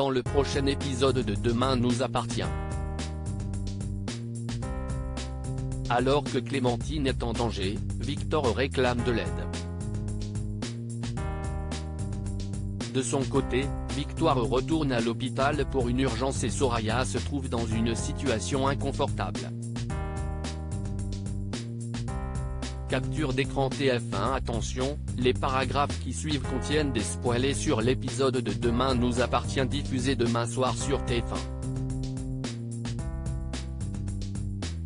dans le prochain épisode de Demain nous appartient. Alors que Clémentine est en danger, Victor réclame de l'aide. De son côté, Victoire retourne à l'hôpital pour une urgence et Soraya se trouve dans une situation inconfortable. Capture d'écran TF1. Attention, les paragraphes qui suivent contiennent des spoilers sur l'épisode de Demain nous appartient diffusé demain soir sur TF1.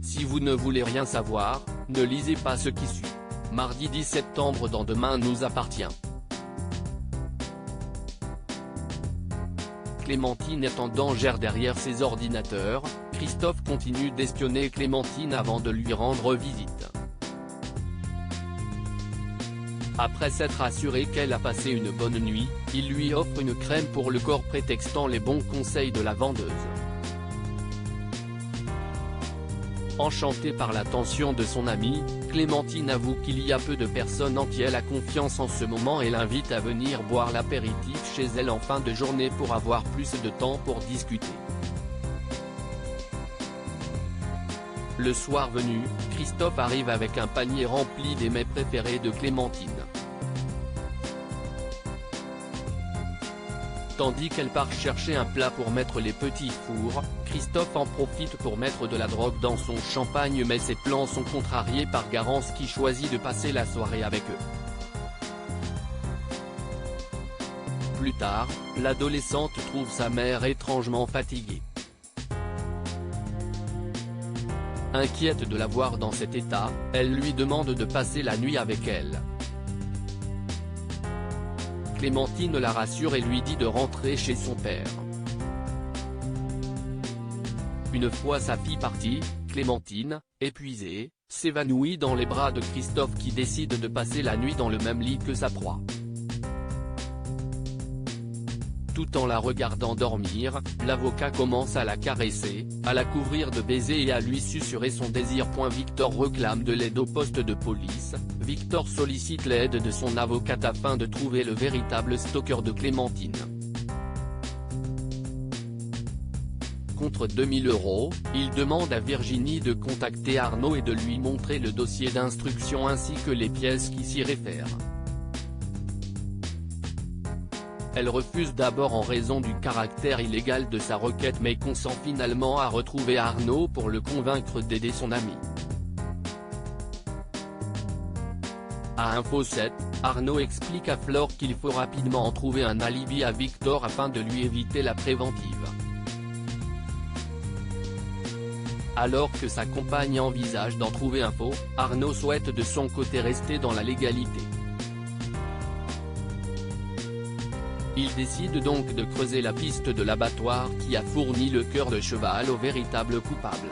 Si vous ne voulez rien savoir, ne lisez pas ce qui suit. Mardi 10 septembre dans Demain nous appartient. Clémentine est en danger derrière ses ordinateurs, Christophe continue d'espionner Clémentine avant de lui rendre visite. Après s'être assuré qu'elle a passé une bonne nuit, il lui offre une crème pour le corps prétextant les bons conseils de la vendeuse. Enchantée par l'attention de son amie, Clémentine avoue qu'il y a peu de personnes en qui elle a confiance en ce moment et l'invite à venir boire l'apéritif chez elle en fin de journée pour avoir plus de temps pour discuter. Le soir venu, Christophe arrive avec un panier rempli des mets préférés de Clémentine. Tandis qu'elle part chercher un plat pour mettre les petits fours, Christophe en profite pour mettre de la drogue dans son champagne mais ses plans sont contrariés par Garance qui choisit de passer la soirée avec eux. Plus tard, l'adolescente trouve sa mère étrangement fatiguée. Inquiète de la voir dans cet état, elle lui demande de passer la nuit avec elle. Clémentine la rassure et lui dit de rentrer chez son père. Une fois sa fille partie, Clémentine, épuisée, s'évanouit dans les bras de Christophe qui décide de passer la nuit dans le même lit que sa proie. Tout en la regardant dormir, l'avocat commence à la caresser, à la couvrir de baisers et à lui susurrer son désir. Victor réclame de l'aide au poste de police. Victor sollicite l'aide de son avocate afin de trouver le véritable stalker de Clémentine. Contre 2000 €, il demande à Virginie de contacter Arnaud et de lui montrer le dossier d'instruction ainsi que les pièces qui s'y réfèrent. Elle refuse d'abord en raison du caractère illégal de sa requête mais consent finalement à retrouver Arnaud pour le convaincre d'aider son ami. À Info 7, Arnaud explique à Flore qu'il faut rapidement en trouver un alibi à Victor afin de lui éviter la préventive. Alors que sa compagne envisage d'en trouver un faux, Arnaud souhaite de son côté rester dans la légalité. Il décide donc de creuser la piste de l'abattoir qui a fourni le cœur de cheval au véritable coupable.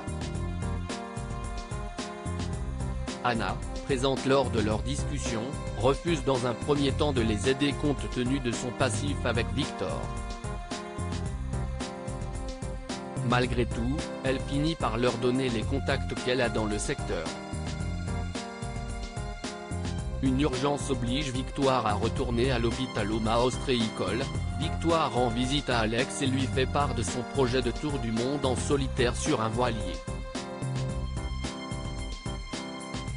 Anna, présente lors de leur discussion, refuse dans un premier temps de les aider compte tenu de son passif avec Victor. Malgré tout, elle finit par leur donner les contacts qu'elle a dans le secteur. Une urgence oblige Victoire à retourner à l'hôpital Austraécole. Victoire rend visite à Alex et lui fait part de son projet de tour du monde en solitaire sur un voilier.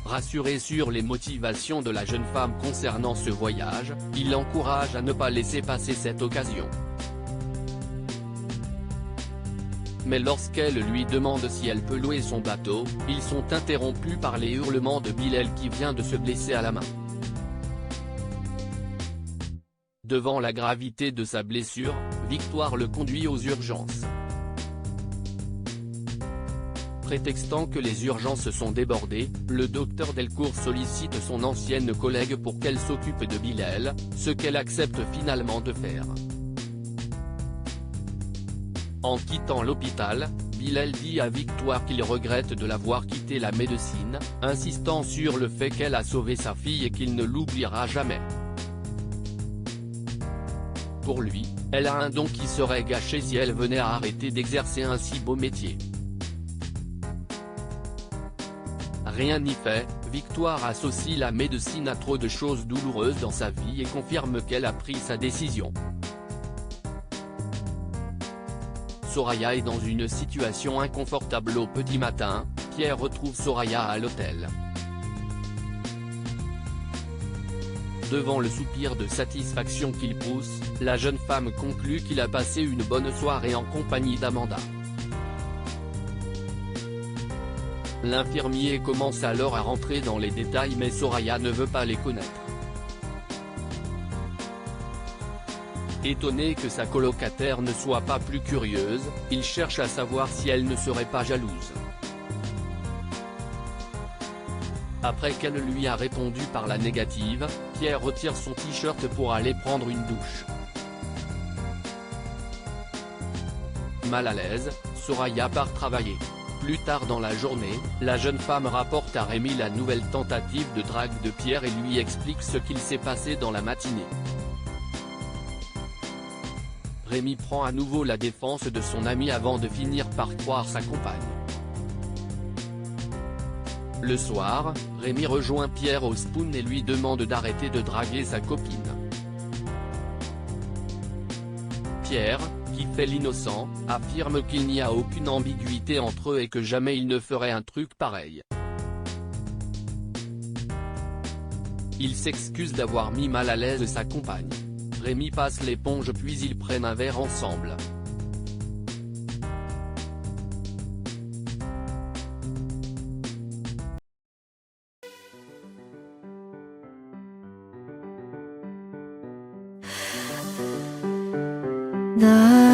Rassuré sur les motivations de la jeune femme concernant ce voyage, il l'encourage à ne pas laisser passer cette occasion. Mais lorsqu'elle lui demande si elle peut louer son bateau, ils sont interrompus par les hurlements de Bilal qui vient de se blesser à la main. Devant la gravité de sa blessure, Victoire le conduit aux urgences. Prétextant que les urgences sont débordées, le docteur Delcourt sollicite son ancienne collègue pour qu'elle s'occupe de Bilal, ce qu'elle accepte finalement de faire. En quittant l'hôpital, Bilal dit à Victoire qu'il regrette de l'avoir quitté la médecine, insistant sur le fait qu'elle a sauvé sa fille et qu'il ne l'oubliera jamais. Pour lui, elle a un don qui serait gâché si elle venait à arrêter d'exercer un si beau métier. Rien n'y fait, Victoire associe la médecine à trop de choses douloureuses dans sa vie et confirme qu'elle a pris sa décision. Soraya est dans une situation inconfortable au petit matin, Pierre retrouve Soraya à l'hôtel. Devant le soupir de satisfaction qu'il pousse, la jeune femme conclut qu'il a passé une bonne soirée en compagnie d'Amanda. L'infirmier commence alors à rentrer dans les détails mais Soraya ne veut pas les connaître. Étonné que sa colocataire ne soit pas plus curieuse, il cherche à savoir si elle ne serait pas jalouse. Après qu'elle lui a répondu par la négative, Pierre retire son t-shirt pour aller prendre une douche. Mal à l'aise, Soraya part travailler. Plus tard dans la journée, la jeune femme rapporte à Rémi la nouvelle tentative de drague de Pierre et lui explique ce qu'il s'est passé dans la matinée. Rémi prend à nouveau la défense de son ami avant de finir par croire sa compagne. Le soir, Rémi rejoint Pierre au Spoon et lui demande d'arrêter de draguer sa copine. Pierre, qui fait l'innocent, affirme qu'il n'y a aucune ambiguïté entre eux et que jamais il ne ferait un truc pareil. Il s'excuse d'avoir mis mal à l'aise sa compagne. Rémi passe l'éponge puis ils prennent un verre ensemble. 나